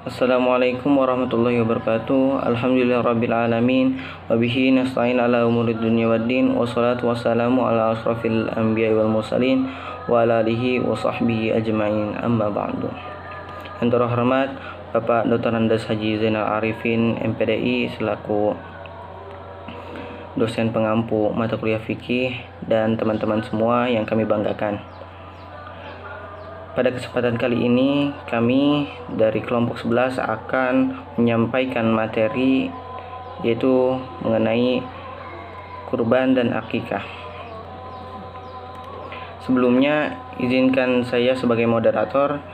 Assalamualaikum warahmatullahi wabarakatuh. Alhamdulillahirabbil alamin wa bihi nasta'in ala umurid dunya waddin wassalatu wassalamu ala asrofil anbiya'i wal mursalin wa ala alihi wa sahbihi ajma'in, amma ba'du. Yang terhormat Bapak Dr. Andes Haji Zainal Arifin MPDI selaku dosen pengampu mata kuliah fikih dan teman-teman semua yang kami banggakan. Pada kesempatan kali ini, kami dari kelompok 11 akan menyampaikan materi yaitu mengenai kurban dan akikah. Sebelumnya, izinkan saya sebagai moderator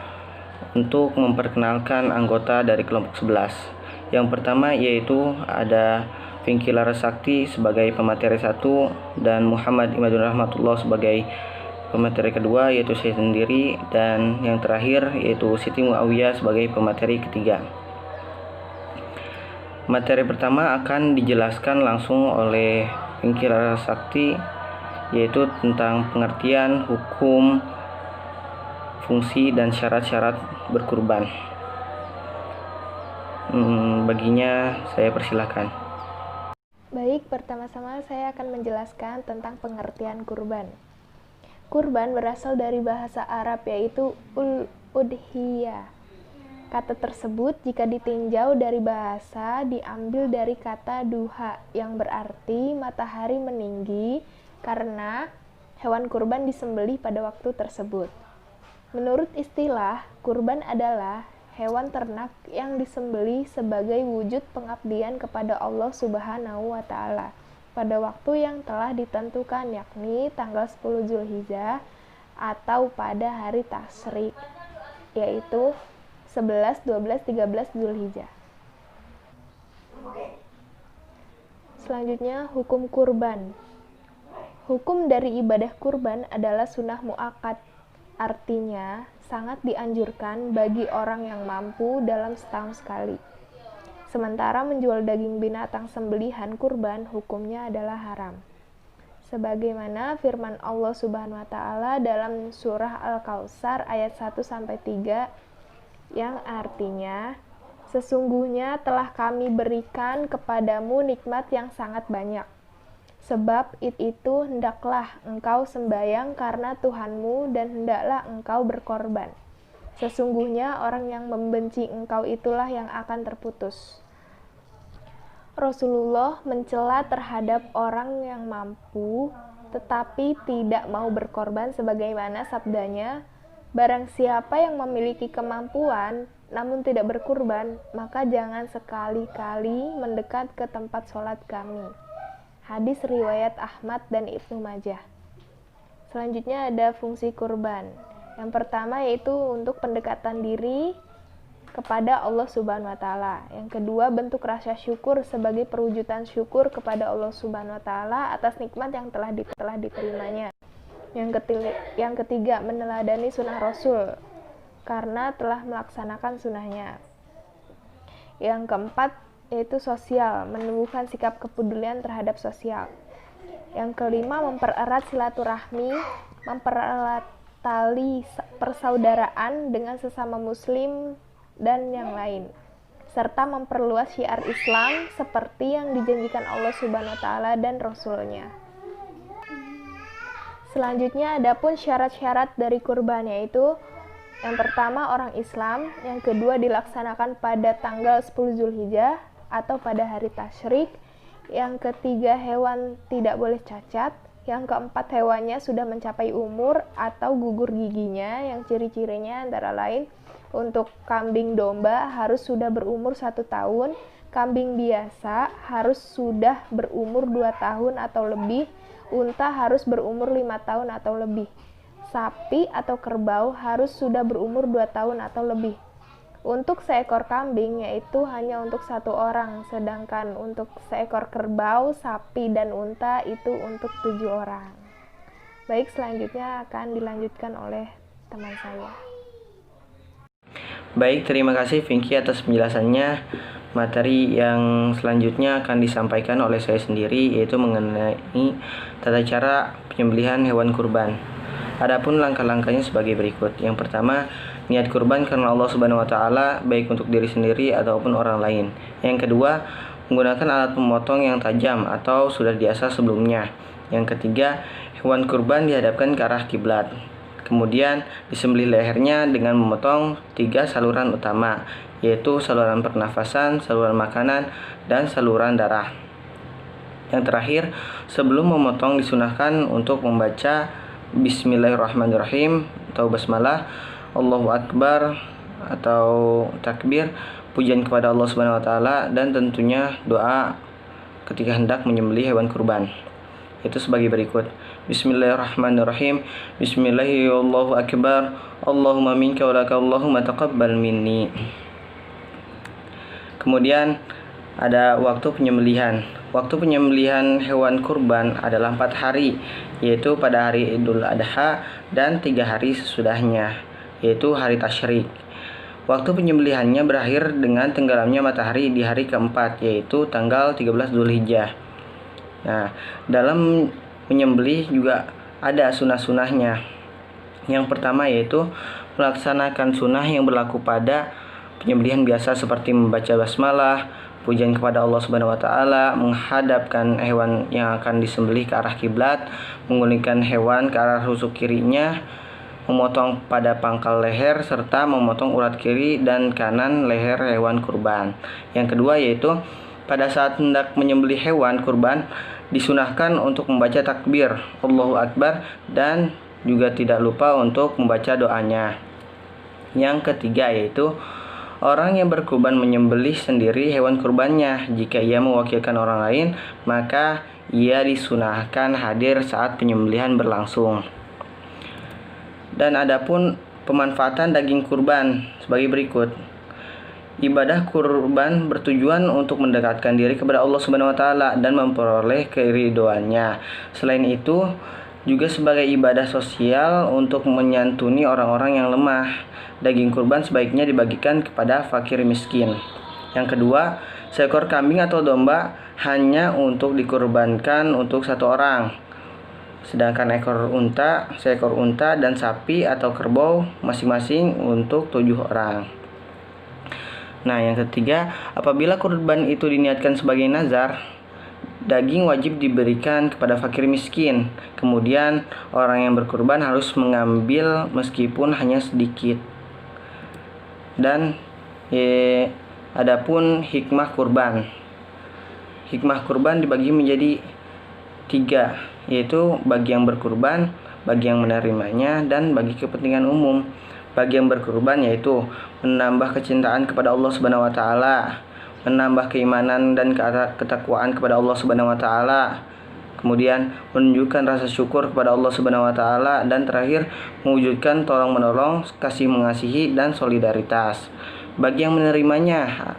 untuk memperkenalkan anggota dari kelompok 11. Yang pertama yaitu ada Pinky Larasakti sebagai pemateri 1 dan Muhammad Imadun Rahmatullah sebagai pemateri kedua, yaitu saya sendiri, dan yang terakhir yaitu Siti Muawiyah sebagai pemateri ketiga. Materi pertama akan dijelaskan langsung oleh Pinky Larasakti, yaitu tentang pengertian hukum, fungsi, dan syarat-syarat berkurban. Baginya saya persilahkan. Baik, pertama-tama saya akan menjelaskan tentang pengertian kurban. Kurban berasal dari bahasa Arab yaitu udhiyah. Kata tersebut jika ditinjau dari bahasa diambil dari kata duha yang berarti matahari meninggi karena hewan kurban disembelih pada waktu tersebut. Menurut istilah, kurban adalah hewan ternak yang disembelih sebagai wujud pengabdian kepada Allah Subhanahu wa Ta'ala pada waktu yang telah ditentukan, yakni tanggal 10 Zulhijjah atau pada hari tasyrik, yaitu 11, 12, 13 Zulhijjah. Selanjutnya, hukum kurban. Hukum dari ibadah kurban adalah sunnah muakkad, artinya sangat dianjurkan bagi orang yang mampu dalam setahun sekali. Sementara menjual daging binatang sembelihan kurban hukumnya adalah haram. Sebagaimana firman Allah Subhanahu wa Ta'ala dalam surah Al-Kautsar ayat 1-3 yang artinya, sesungguhnya telah kami berikan kepadamu nikmat yang sangat banyak. Sebab itu hendaklah engkau sembayang karena Tuhanmu dan hendaklah engkau berkorban. Sesungguhnya orang yang membenci engkau itulah yang akan terputus. Rasulullah mencela terhadap orang yang mampu tetapi tidak mau berkorban sebagaimana sabdanya, barang siapa yang memiliki kemampuan namun tidak berkurban, maka jangan sekali-kali mendekat ke tempat sholat kami. Hadis riwayat Ahmad dan Ibnu Majah. Selanjutnya ada fungsi kurban. Yang pertama yaitu untuk pendekatan diri kepada Allah Subhanahu wa Ta'ala. Yang kedua, bentuk rasa syukur sebagai perwujudan syukur kepada Allah Subhanahu wa Ta'ala atas nikmat yang telah diterimanya. Yang ketiga, meneladani sunnah Rasul karena telah melaksanakan sunnahnya. Yang keempat, yaitu sosial, menumbuhkan sikap kepedulian terhadap sosial. Yang kelima, mempererat silaturahmi, mempererat tali persaudaraan dengan sesama muslim dan yang lain, serta memperluas syiar Islam seperti yang dijanjikan Allah Subhanahu wa Ta'ala dan Rasul-Nya. Selanjutnya adapun syarat-syarat dari kurban, yaitu yang pertama orang Islam, yang kedua dilaksanakan pada tanggal 10 Zulhijjah atau pada hari tasyrik, yang ketiga hewan tidak boleh cacat, yang keempat hewannya sudah mencapai umur atau gugur giginya, yang ciri-cirinya antara lain untuk kambing domba harus sudah berumur 1 tahun, kambing biasa harus sudah berumur 2 tahun atau lebih, unta harus berumur 5 tahun atau lebih, sapi atau kerbau harus sudah berumur 2 tahun atau lebih. Untuk seekor kambing yaitu hanya untuk 1 orang, sedangkan untuk seekor kerbau, sapi, dan unta itu untuk 7 orang. Baik, selanjutnya akan dilanjutkan oleh teman saya. Baik, terima kasih Pinky atas penjelasannya. Materi yang selanjutnya akan disampaikan oleh saya sendiri, yaitu mengenai tata cara penyembelihan hewan kurban. Adapun langkah-langkahnya sebagai berikut. Yang pertama, niat kurban karena Allah Subhanahu wa taala, baik untuk diri sendiri ataupun orang lain. Yang kedua, menggunakan alat pemotong yang tajam atau sudah diasah sebelumnya. Yang ketiga, hewan kurban dihadapkan ke arah kiblat. Kemudian disembelih lehernya dengan memotong 3 saluran utama, yaitu saluran pernafasan, saluran makanan, dan saluran darah. Yang terakhir, sebelum memotong disunahkan untuk membaca Bismillahirrahmanirrahim atau basmalah, Allahu Akbar atau takbir, pujian kepada Allah Subhanahu wa taala, dan tentunya doa ketika hendak menyembelih hewan kurban. Itu sebagai berikut. Bismillahirrahmanirrahim. Bismillahirrahmanirrahim. Allahu Akbar. Allahumma minka wa laka Allahumma taqabbal minni. Kemudian ada waktu penyembelihan. Waktu penyembelihan hewan kurban adalah 4 hari, yaitu pada hari Idul Adha dan 3 hari sesudahnya, yaitu hari Tasyrik. Waktu penyembelihannya berakhir dengan tenggelamnya matahari di hari keempat, yaitu tanggal 13 Dzulhijjah. Nah, dalam menyembelih juga ada sunah-sunahnya. Yang pertama yaitu melaksanakan sunah yang berlaku pada penyembelihan biasa seperti membaca basmalah, pujian kepada Allah Subhanahu wa taala, menghadapkan hewan yang akan disembelih ke arah kiblat, menggulingkan hewan ke arah rusuk kirinya, memotong pada pangkal leher, serta memotong urat kiri dan kanan leher hewan kurban. Yang kedua yaitu pada saat hendak menyembelih hewan kurban disunahkan untuk membaca takbir Allahu Akbar dan juga tidak lupa untuk membaca doanya. Yang ketiga yaitu orang yang berkurban menyembelih sendiri hewan kurbannya. Jika ia mewakilkan orang lain, maka ia disunahkan hadir saat penyembelihan berlangsung. Dan adapun pemanfaatan daging kurban sebagai berikut. Ibadah kurban bertujuan untuk mendekatkan diri kepada Allah Subhanahu wa taala dan memperoleh keridhoannya. Selain itu, juga sebagai ibadah sosial untuk menyantuni orang-orang yang lemah. Daging kurban sebaiknya dibagikan kepada fakir miskin. Yang kedua, seekor kambing atau domba hanya untuk dikurbankan untuk 1 orang. Sedangkan seekor unta dan sapi atau kerbau masing-masing untuk 7 orang. Nah, yang ketiga, apabila kurban itu diniatkan sebagai nazar, daging wajib diberikan kepada fakir miskin. Kemudian orang yang berkurban harus mengambil meskipun hanya sedikit. Dan adapun hikmah kurban. Hikmah kurban dibagi menjadi 3, yaitu bagi yang berkurban, bagi yang menerimanya, dan bagi kepentingan umum. Bagi yang berkurban yaitu menambah kecintaan kepada Allah Subhanahu wa taala, menambah keimanan dan ketakwaan kepada Allah Subhanahu wa taala. Kemudian menunjukkan rasa syukur kepada Allah Subhanahu wa taala, dan terakhir mewujudkan tolong-menolong, kasih mengasihi, dan solidaritas. Bagi yang menerimanya,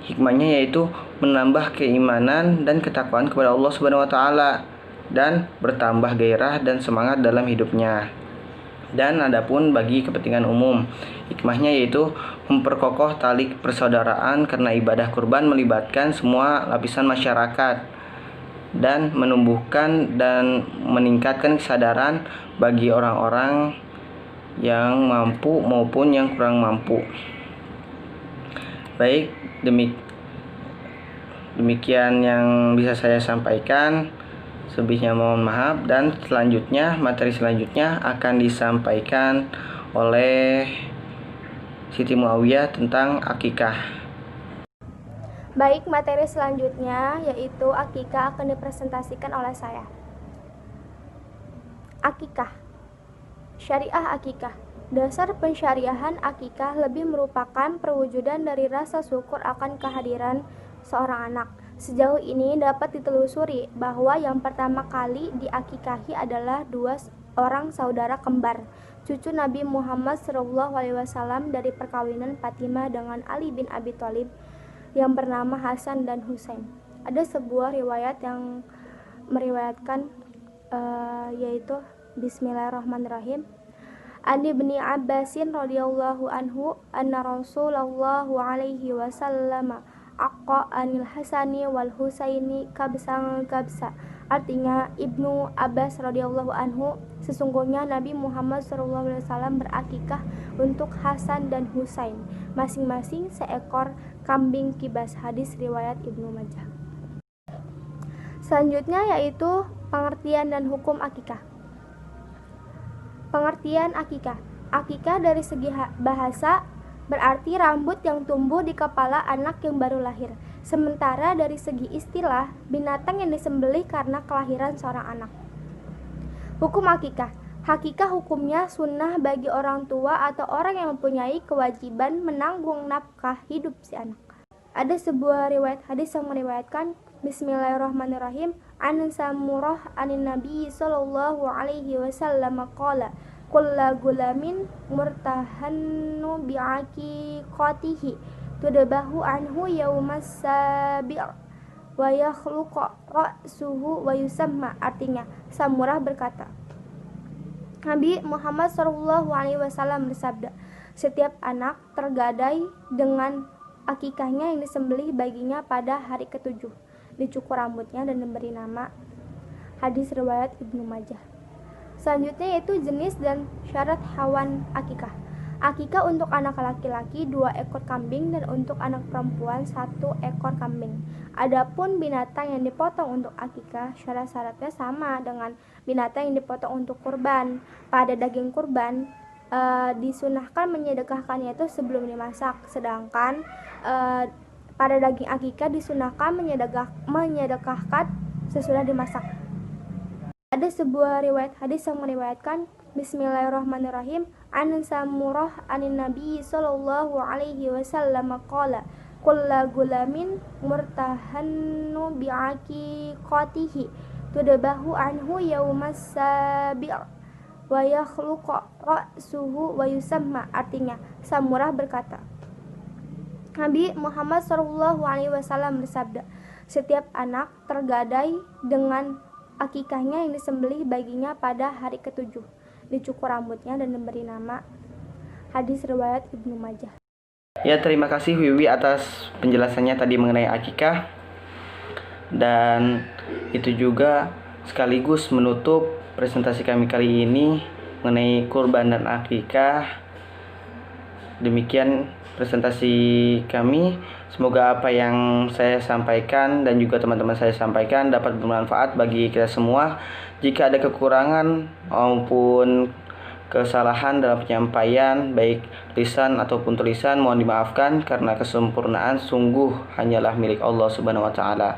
hikmahnya yaitu menambah keimanan dan ketakwaan kepada Allah Subhanahu wa taala dan bertambah gairah dan semangat dalam hidupnya. Dan adapun bagi kepentingan umum, hikmahnya yaitu memperkokoh tali persaudaraan karena ibadah kurban melibatkan semua lapisan masyarakat dan menumbuhkan dan meningkatkan kesadaran bagi orang-orang yang mampu maupun yang kurang mampu. Baik, demikian yang bisa saya sampaikan. Selebihnya mohon maaf, dan materi selanjutnya akan disampaikan oleh Siti Muawiyah tentang akikah. Baik, materi selanjutnya yaitu akikah akan dipresentasikan oleh saya. Akikah. Syariah akikah. Dasar pensyariahan akikah lebih merupakan perwujudan dari rasa syukur akan kehadiran seorang anak. Sejauh ini dapat ditelusuri bahwa yang pertama kali diakikahi adalah 2 orang saudara kembar, cucu Nabi Muhammad SAW dari perkawinan Fatimah dengan Ali bin Abi Thalib yang bernama Hasan dan Husain. Ada sebuah riwayat yang meriwayatkan yaitu Bismillahirrahmanirrahim. An Ibni Abbasin radhiyallahu anhu anna Rasulullah alaihi wasallam aqqa anil Hasani wal Husaini kabsa Artinya, Ibnu Abbas radhiyallahu anhu, sesungguhnya Nabi Muhammad SAW berakikah untuk Hasan dan Husain, masing-masing seekor kambing kibas. Hadis riwayat Ibnu Majah. Selanjutnya yaitu pengertian dan hukum akikah. Pengertian akikah. Akikah dari segi bahasa berarti rambut yang tumbuh di kepala anak yang baru lahir. Sementara dari segi istilah, binatang yang disembelih karena kelahiran seorang anak. Hukum akikah. Hakikah hukumnya sunnah bagi orang tua atau orang yang mempunyai kewajiban menanggung nafkah hidup si anak. Ada sebuah riwayat hadis yang meriwayatkan, Bismillahirrahmanirrahim, an Samurah anin Nabi sallallahu alaihi wasallam qala kulla gulamin murtahannu bi'aqiqatihi tudbahu anhu yaumas sabi' wa yakhluqu ra'suhu wa yusamma. Artinya, Samurah berkata, Nabi Muhammad SAW bersabda, setiap anak tergadai dengan akikahnya yang disembelih baginya pada hari ke-7, dicukur rambutnya dan diberi nama. Hadis riwayat Ibnu Majah. Selanjutnya yaitu jenis dan syarat hewan akikah. Akikah untuk anak laki-laki 2 ekor kambing dan untuk anak perempuan 1 ekor kambing. Adapun binatang yang dipotong untuk akikah, syarat-syaratnya sama dengan binatang yang dipotong untuk kurban. Pada daging kurban disunahkan menyedekahkannya itu sebelum dimasak, sedangkan pada daging akikah disunahkan menyedekahkan sesudah dimasak. Ada sebuah riwayat hadis yang meriwayatkan, Bismillahirrahmanirrahim, an Samurah anin Nabi sallallahu alaihi wasallam qala kulla gulamin murtahannu bi'aqiqatihi tudbahu anhu yaumas sabi' wa yakhluqu ra'suhu wa yusamma. Artinya, Samurah berkata, Nabi Muhammad SAW bersabda, setiap anak tergadai dengan akikahnya yang disembelih baginya pada hari ke-7, dicukur rambutnya dan diberi nama. Hadis riwayat Ibnu Majah. Ya, terima kasih Wiwi atas penjelasannya tadi mengenai akikah. Dan itu juga sekaligus menutup presentasi kami kali ini mengenai kurban dan akikah. Demikian presentasi kami. Semoga apa yang saya sampaikan dan juga teman-teman saya sampaikan dapat bermanfaat bagi kita semua. Jika ada kekurangan maupun kesalahan dalam penyampaian baik lisan ataupun tulisan, mohon dimaafkan karena kesempurnaan sungguh hanyalah milik Allah Subhanahu wa taala.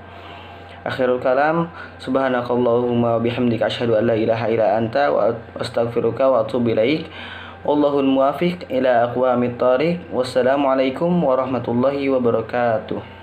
Akhirul kalam, subhanakallahumma bihamdika asyhadu an la ilaha illa anta wa astaghfiruka wa atubu ilaik. Wallahul muwafiq ila aqwamit thariq. Wassalamualaikum warahmatullahi wabarakatuh.